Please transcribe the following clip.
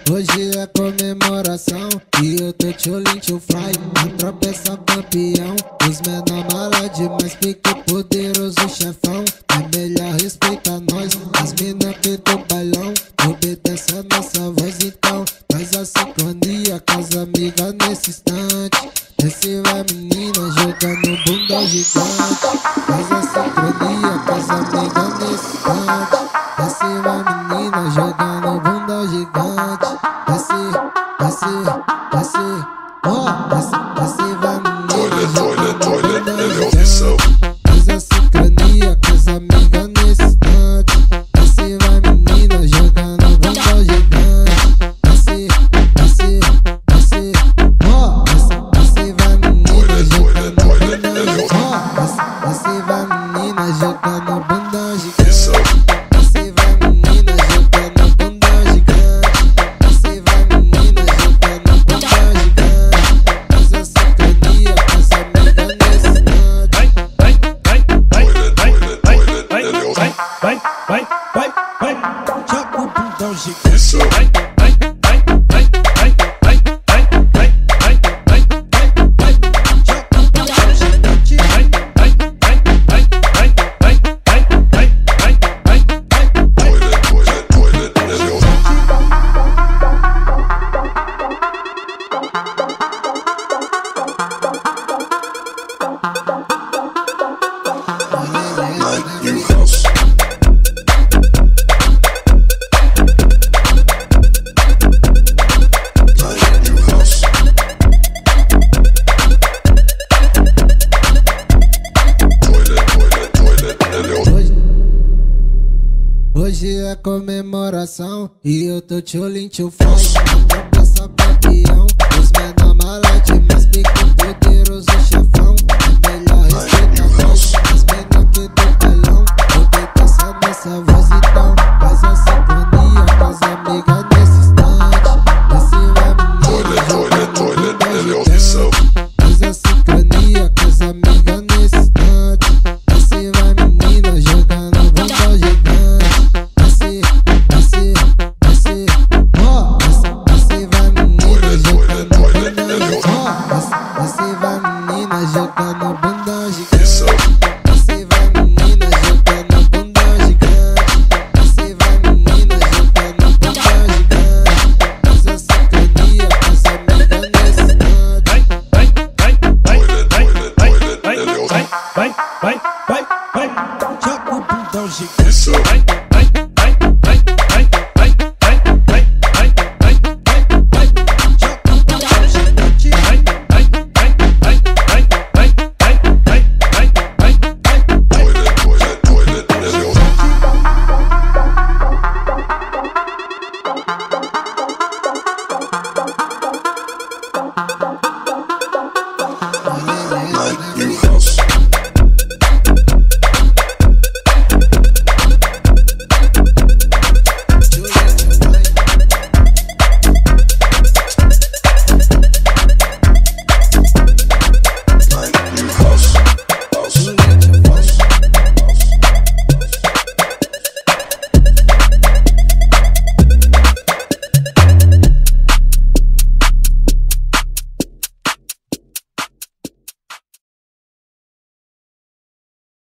Hoje é comemoração e eu tô tcholim tio fly. A tropa é só campeão, os menor mala demais, pique poderoso chefão. É melhor respeitar nós, as mina que do bailão. Obedece a nossa voz então, faz a sincronia com as amigas nesse instante. Desce vai menina jogando bunda gigante, faz a sincronia com as amigas nesse instante. Desce vai menina jogando bunda gigante, desce, desce vai menina jogando bunda gigante. Faz a sincronia com as amigas nesse instante. Desce vai menina jogando bunda gigante, desce vai menina jogando bunda gigante. Desce vai menina jogando bunda gigante. Vai, joga o bundão gigante. Hoje é comemoração e eu tô tcholim tio fly. A tropa é só campeão,